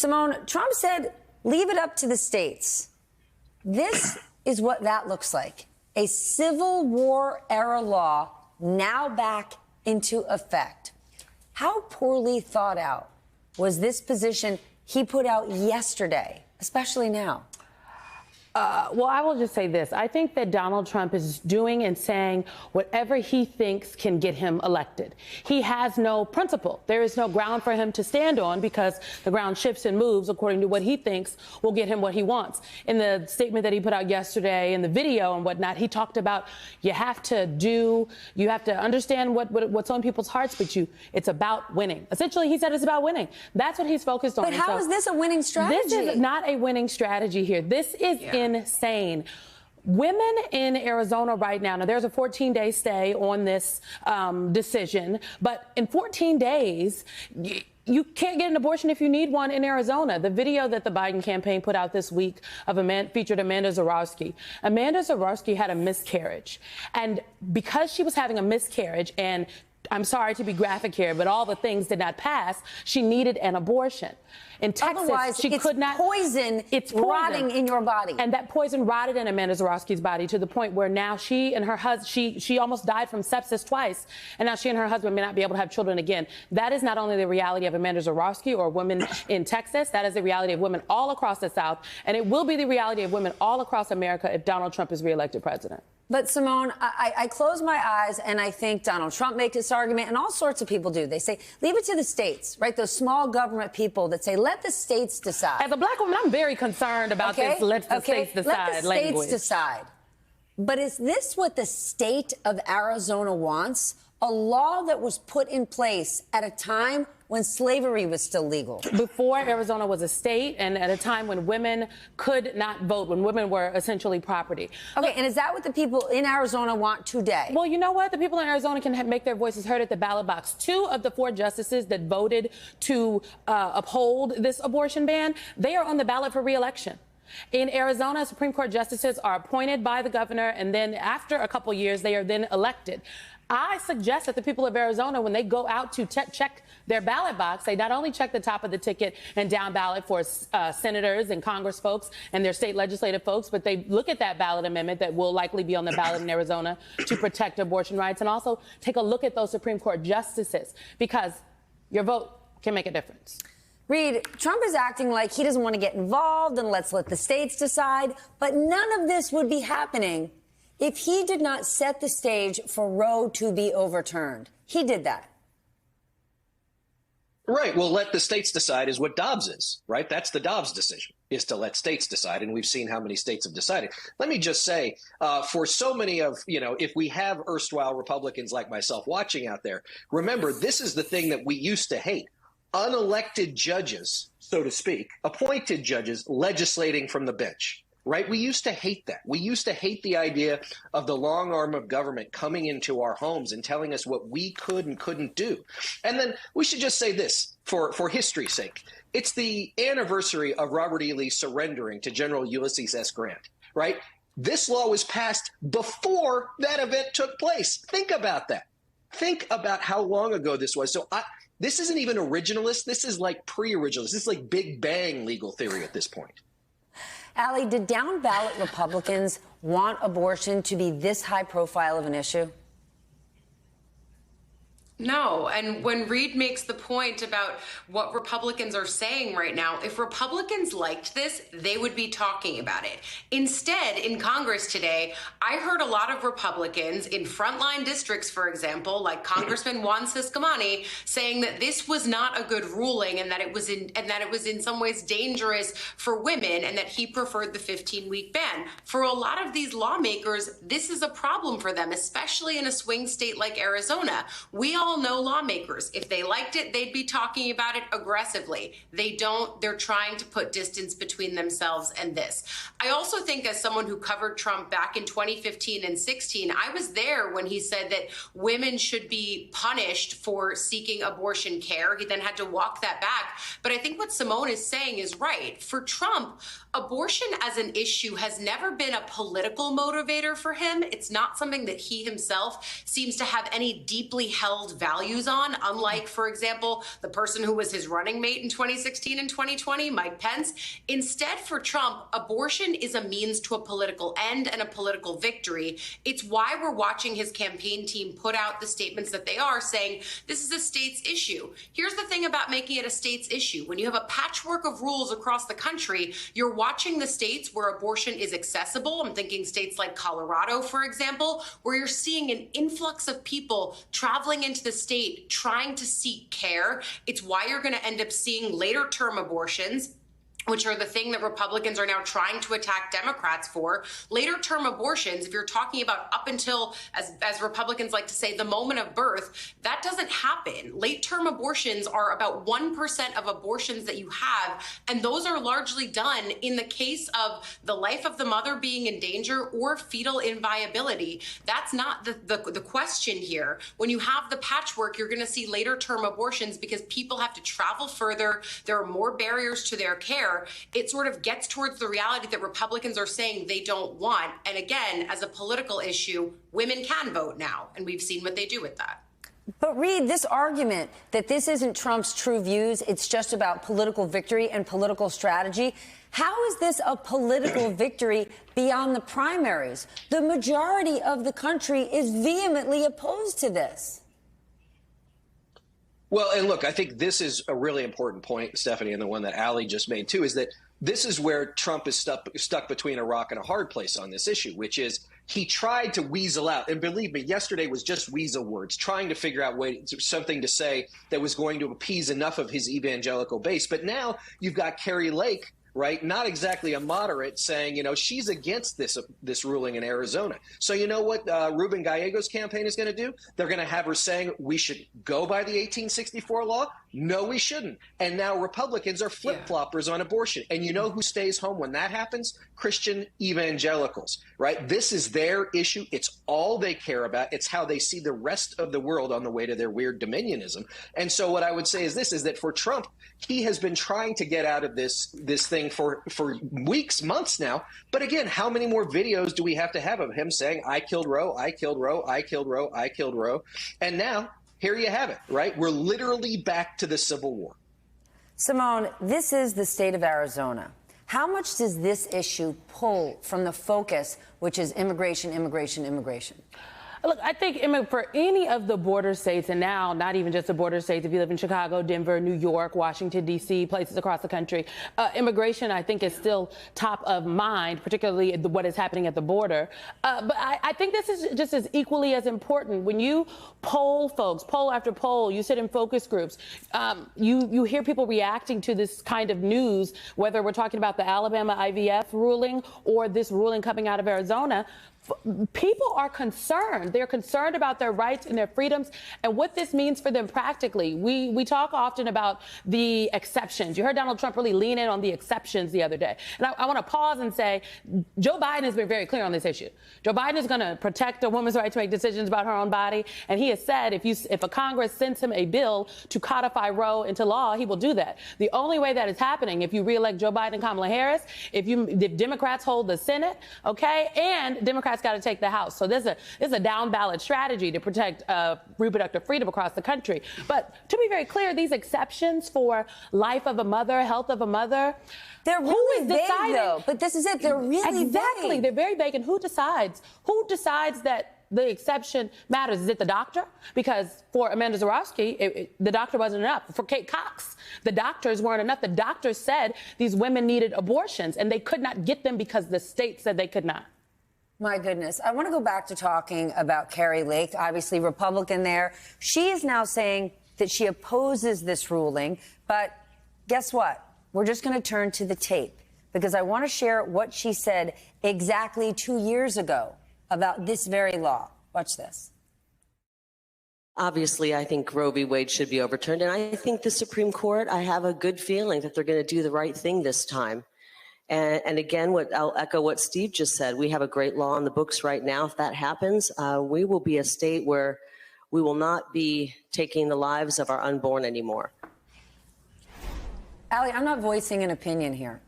Simone, Trump said, leave it up to the states. This is what that looks like. A Civil War era law now back into effect. How poorly thought out was this position he put out yesterday, especially now? Well, I will just say this. I think that Donald Trump is doing and saying whatever he thinks can get him elected. He has no principle. There is no ground for him to stand on because the ground shifts and moves according to what he thinks will get him what he wants. In the statement that he put out yesterday, in the video and whatnot, he talked about you have to understand what's on people's hearts, but it's about winning. Essentially, he said it's about winning. That's what he's focused on. But how is this a winning strategy? This is not a winning strategy here. This is insane. Women in Arizona right now there's a 14-day stay on this decision, but in 14 days, you can't get an abortion if you need one in Arizona. The video that the Biden campaign put out this week featured Amanda Zurawski. Amanda Zurawski had a miscarriage. And because she was having a miscarriage, and I'm sorry to be graphic here, but all the things did not pass, she needed an abortion. In Texas, otherwise, she could not. It's poison rotting in your body. And that poison rotted in Amanda Zurawski's body to the point where now she and her husband, she almost died from sepsis twice. And now she and her husband may not be able to have children again. That is not only the reality of Amanda Zurawski or women in Texas. That is the reality of women all across the South. And it will be the reality of women all across America if Donald Trump is reelected president. But, Simone, I close my eyes and I think Donald Trump makes this argument, and all sorts of people do. They say, leave it to the states, right? Those small government people that say, let the states decide. As a black woman, I'm very concerned about this let the states decide let the language. States decide. But is this what the state of Arizona wants? A law that was put in place at a time when slavery was still legal. Before Arizona was a state and at a time when women could not vote, when women were essentially property. Okay, and is that what the people in Arizona want today? Well, you know what? The people in Arizona can make their voices heard at the ballot box. 2 of the 4 justices that voted to uphold this abortion ban, they are on the ballot for re-election. In Arizona, Supreme Court justices are appointed by the governor, and then after a couple years, they are then elected. I suggest that the people of Arizona, when they go out to check their ballot box, they not only check the top of the ticket and down ballot for senators and Congress folks and their state legislative folks, but they look at that ballot amendment that will likely be on the ballot in Arizona to protect abortion rights, and also take a look at those Supreme Court justices, because your vote can make a difference. Reed, Trump is acting like he doesn't want to get involved and let's let the states decide, but none of this would be happening if he did not set the stage for Roe to be overturned. He did that. Right. Well, let the states decide is what Dobbs is, right? That's the Dobbs decision, is to let states decide. And we've seen how many states have decided. Let me just say, for so many of, if we have erstwhile Republicans like myself watching out there, remember, this is the thing that we used to hate. Unelected judges, so to speak, appointed judges legislating from the bench. Right? We used to hate that. We used to hate the idea of the long arm of government coming into our homes and telling us what we could and couldn't do. And then we should just say this for history's sake. It's the anniversary of Robert E. Lee surrendering to General Ulysses S. Grant, right? This law was passed before that event took place. Think about that. Think about how long ago this was. So this isn't even originalist. This is like pre-originalist. This is like Big Bang legal theory at this point. Allie, did down ballot Republicans want abortion to be this high profile of an issue? No. And when Reed makes the point about what Republicans are saying right now, if Republicans liked this, they would be talking about it. Instead, in Congress today, I heard a lot of Republicans in frontline districts, for example, like Congressman Juan Ciscomani, saying that this was not a good ruling and that it was in some ways dangerous for women and that he preferred the 15-week ban. For a lot of these lawmakers, this is a problem for them, especially in a swing state like Arizona. We all know lawmakers. If they liked it, they'd be talking about it aggressively. They don't. They're trying to put distance between themselves and this. I also think, as someone who covered Trump back in 2015 and 16, I was there when he said that women should be punished for seeking abortion care. He then had to walk that back. But I think what Simone is saying is right. For Trump, abortion as an issue has never been a political motivator for him. It's not something that he himself seems to have any deeply held held values on, unlike, for example, the person who was his running mate in 2016 and 2020, Mike Pence. Instead, for Trump, abortion is a means to a political end and a political victory. It's why we're watching his campaign team put out the statements that they are, saying this is a state's issue. Here's the thing about making it a state's issue. When you have a patchwork of rules across the country, you're watching the states where abortion is accessible. I'm thinking states like Colorado, for example, where you're seeing an influx of people traveling into the state trying to seek care. It's why you're going to end up seeing later term abortions, which are the thing that Republicans are now trying to attack Democrats for. Later term abortions, if you're talking about up until, as Republicans like to say, the moment of birth, that doesn't happen. Late term abortions are about 1% of abortions that you have, and those are largely done in the case of the life of the mother being in danger or fetal inviability. That's not the question here. When you have the patchwork, you're gonna see later term abortions because people have to travel further. There are more barriers to their care. It sort of gets towards the reality that Republicans are saying they don't want. And again, as a political issue, women can vote now, and we've seen what they do with that. But Reed, this argument that this isn't Trump's true views, it's just about political victory and political strategy. How is this a political victory beyond the primaries? The majority of the country is vehemently opposed to this. Well, and look, I think this is a really important point, Stephanie, and the one that Ali just made, too, is that this is where Trump is stuck between a rock and a hard place on this issue, which is he tried to weasel out. And believe me, yesterday was just weasel words, trying to figure out something to say that was going to appease enough of his evangelical base. But now you've got Kari Lake, right? Not exactly a moderate, saying, she's against this ruling in Arizona. So you know what Ruben Gallego's campaign is going to do? They're going to have her saying we should go by the 1864 law. No, we shouldn't. And now Republicans are flip-floppers on abortion. And you know who stays home when that happens? Christian evangelicals, right? This is their issue. It's all they care about. It's how they see the rest of the world on the way to their weird dominionism. And so what I would say is this, is that for Trump, he has been trying to get out of this thing for weeks, months now. But again, how many more videos do we have to have of him saying, I killed Roe, I killed Roe, I killed Roe, I killed Roe? And now here you have it, right? We're literally back to the Civil War. Simone, this is the state of Arizona. How much does this issue pull from the focus, which is immigration, immigration, immigration? Look, I think for any of the border states, and now not even just the border states, if you live in Chicago, Denver, New York, Washington, D.C., places across the country, immigration, I think, is still top of mind, particularly what is happening at the border. But I think this is just as equally as important. When you poll folks, poll after poll, you sit in focus groups, you hear people reacting to this kind of news, whether we're talking about the Alabama IVF ruling or this ruling coming out of Arizona. People are concerned. They're concerned about their rights and their freedoms and what this means for them practically. We talk often about the exceptions. You heard Donald Trump really lean in on the exceptions the other day. And I want to pause and say Joe Biden has been very clear on this issue. Joe Biden is going to protect a woman's right to make decisions about her own body. And he has said if a Congress sends him a bill to codify Roe into law, he will do that. The only way that is happening, if you reelect Joe Biden and Kamala Harris, if Democrats hold the Senate, okay, and Democrats got to take the House. So there's a down ballot strategy to protect reproductive freedom across the country. But to be very clear, these exceptions for life of a mother, health of a mother, they're really vague, though. But this is it. They're really exactly vague. They're very vague. And who decides? Who decides that the exception matters? Is it the doctor? Because for Amanda Zurawski, the doctor wasn't enough. For Kate Cox, the doctors weren't enough. The doctors said these women needed abortions, and they could not get them because the state said they could not. My goodness. I want to go back to talking about Kari Lake, obviously Republican there. She is now saying that she opposes this ruling. But guess what? We're just going to turn to the tape because I want to share what she said exactly 2 years ago about this very law. Watch this. Obviously, I think Roe v. Wade should be overturned. And I think the Supreme Court, I have a good feeling that they're going to do the right thing this time. And again, I'll echo what Steve just said. We have a great law on the books right now. If that happens, we will be a state where we will not be taking the lives of our unborn anymore. Ali, I'm not voicing an opinion here.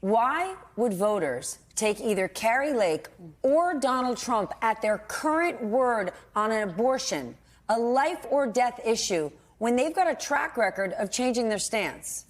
Why would voters take either Kari Lake or Donald Trump at their current word on an abortion a life or death issue when they've got a track record of changing their stance?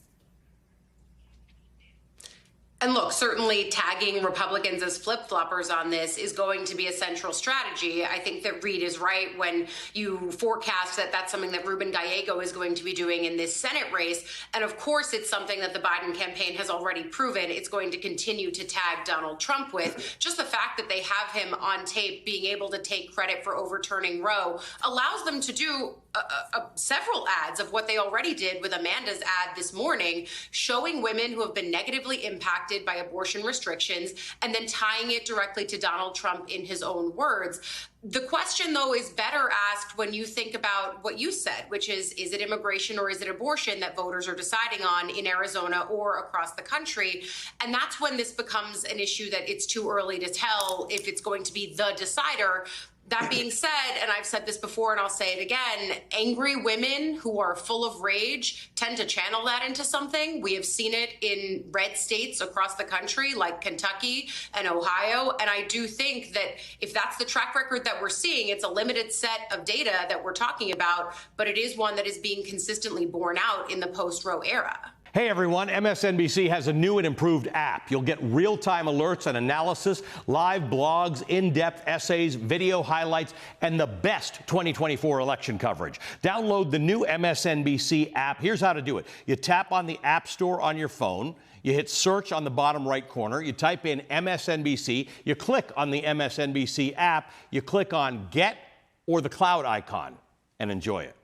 And look, certainly tagging Republicans as flip-floppers on this is going to be a central strategy. I think that Reed is right when you forecast that that's something that Ruben Gallego is going to be doing in this Senate race. And of course, it's something that the Biden campaign has already proven it's going to continue to tag Donald Trump with. Just the fact that they have him on tape being able to take credit for overturning Roe allows them to do several ads of what they already did with Amanda's ad this morning, showing women who have been negatively impacted by abortion restrictions and then tying it directly to Donald Trump in his own words. The question, though, is better asked when you think about what you said, which is it immigration or is it abortion that voters are deciding on in Arizona or across the country? And that's when this becomes an issue that it's too early to tell if it's going to be the decider. That being said, and I've said this before and I'll say it again, angry women who are full of rage tend to channel that into something. We have seen it in red states across the country like Kentucky and Ohio. And I do think that if that's the track record that we're seeing, it's a limited set of data that we're talking about, but it is one that is being consistently borne out in the post-Roe era. Hey everyone, MSNBC has a new and improved app. You'll get real-time alerts and analysis, live blogs, in-depth essays, video highlights, and the best 2024 election coverage. Download the new MSNBC app. Here's how to do it. You tap on the App Store on your phone. You hit search on the bottom right corner. You type in MSNBC. You click on the MSNBC app. You click on Get or the cloud icon and enjoy it.